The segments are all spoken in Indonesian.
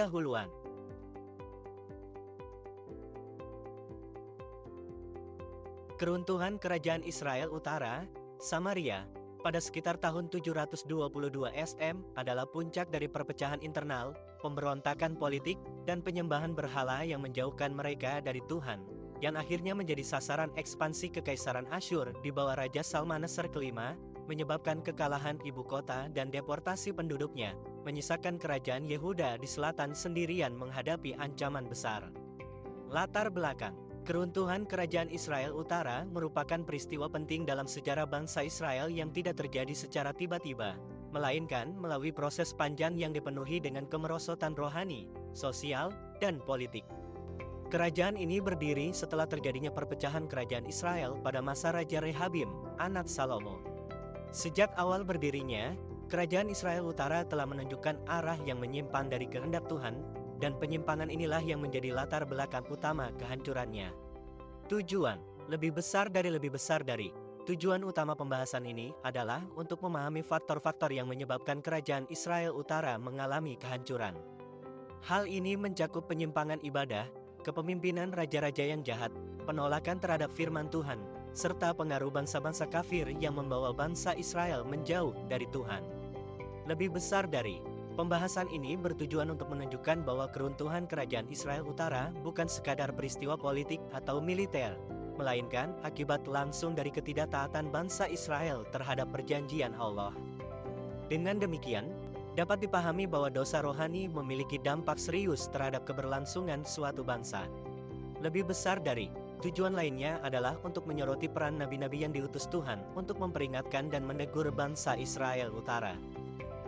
Pendahuluan. Keruntuhan Kerajaan Israel Utara, Samaria, pada sekitar tahun 722 SM adalah puncak dari perpecahan internal, pemberontakan politik, dan penyembahan berhala yang menjauhkan mereka dari Tuhan, yang akhirnya menjadi sasaran ekspansi Kekaisaran Asyur di bawah Raja Salmaneser kelima, menyebabkan kekalahan ibu kota dan deportasi penduduknya, menyisakan kerajaan Yehuda di selatan sendirian menghadapi ancaman besar. Latar belakang. Keruntuhan Kerajaan Israel Utara merupakan peristiwa penting dalam sejarah bangsa Israel yang tidak terjadi secara tiba-tiba, melainkan melalui proses panjang yang dipenuhi dengan kemerosotan rohani, sosial, dan politik. Kerajaan ini berdiri setelah terjadinya perpecahan kerajaan Israel pada masa Raja Rehabim, anak Salomo. Sejak awal berdirinya, Kerajaan Israel Utara telah menunjukkan arah yang menyimpang dari kehendak Tuhan, dan penyimpangan inilah yang menjadi latar belakang utama kehancurannya. Tujuan, lebih besar dari. Tujuan utama pembahasan ini adalah untuk memahami faktor-faktor yang menyebabkan Kerajaan Israel Utara mengalami kehancuran. Hal ini mencakup penyimpangan ibadah, kepemimpinan raja-raja yang jahat, penolakan terhadap firman Tuhan, serta pengaruh bangsa-bangsa kafir yang membawa bangsa Israel menjauh dari Tuhan. Lebih besar dari. Pembahasan ini bertujuan untuk menunjukkan bahwa keruntuhan Kerajaan Israel Utara bukan sekadar peristiwa politik atau militer, melainkan akibat langsung dari ketidaktaatan bangsa Israel terhadap perjanjian Allah. Dengan demikian, dapat dipahami bahwa dosa rohani memiliki dampak serius terhadap keberlangsungan suatu bangsa. Lebih besar dari. Tujuan lainnya adalah untuk menyoroti peran nabi-nabi yang diutus Tuhan untuk memperingatkan dan menegur bangsa Israel Utara.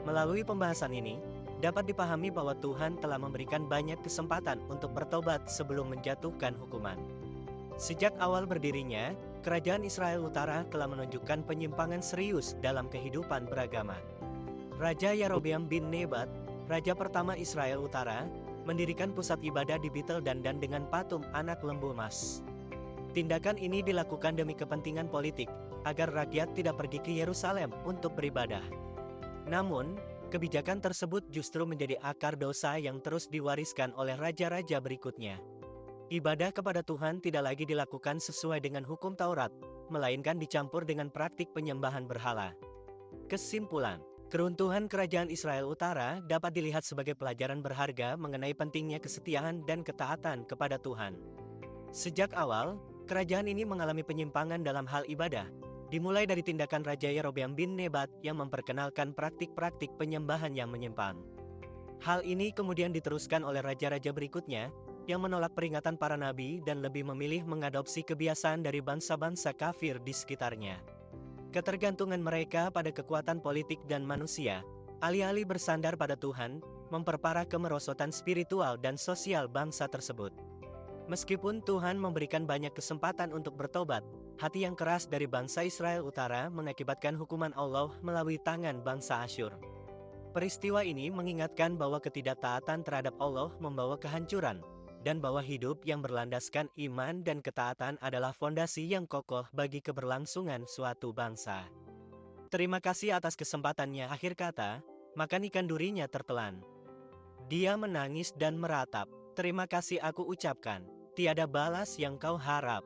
Melalui pembahasan ini, dapat dipahami bahwa Tuhan telah memberikan banyak kesempatan untuk bertobat sebelum menjatuhkan hukuman. Sejak awal berdirinya, Kerajaan Israel Utara telah menunjukkan penyimpangan serius dalam kehidupan beragama. Raja Yerobeam bin Nebat, raja pertama Israel Utara, mendirikan pusat ibadah di Betel dan dengan patung anak lembu emas. Tindakan ini dilakukan demi kepentingan politik, agar rakyat tidak pergi ke Yerusalem untuk beribadah. Namun, kebijakan tersebut justru menjadi akar dosa yang terus diwariskan oleh raja-raja berikutnya. Ibadah kepada Tuhan tidak lagi dilakukan sesuai dengan hukum Taurat, melainkan dicampur dengan praktik penyembahan berhala. Kesimpulan, keruntuhan Kerajaan Israel Utara dapat dilihat sebagai pelajaran berharga mengenai pentingnya kesetiaan dan ketaatan kepada Tuhan. Sejak awal, kerajaan ini mengalami penyimpangan dalam hal ibadah, dimulai dari tindakan Raja Yerobeam bin Nebat yang memperkenalkan praktik-praktik penyembahan yang menyimpang. Hal ini kemudian diteruskan oleh raja-raja berikutnya, yang menolak peringatan para nabi dan lebih memilih mengadopsi kebiasaan dari bangsa-bangsa kafir di sekitarnya. Ketergantungan mereka pada kekuatan politik dan manusia, alih-alih bersandar pada Tuhan, memperparah kemerosotan spiritual dan sosial bangsa tersebut. Meskipun Tuhan memberikan banyak kesempatan untuk bertobat, hati yang keras dari bangsa Israel Utara mengakibatkan hukuman Allah melalui tangan bangsa Asyur. Peristiwa ini mengingatkan bahwa ketidaktaatan terhadap Allah membawa kehancuran, dan bahwa hidup yang berlandaskan iman dan ketaatan adalah fondasi yang kokoh bagi keberlangsungan suatu bangsa. Terima kasih atas kesempatannya. Akhir kata, makan ikan durinya tertelan. Dia menangis dan meratap. Terima kasih aku ucapkan, tiada balas yang kau harap.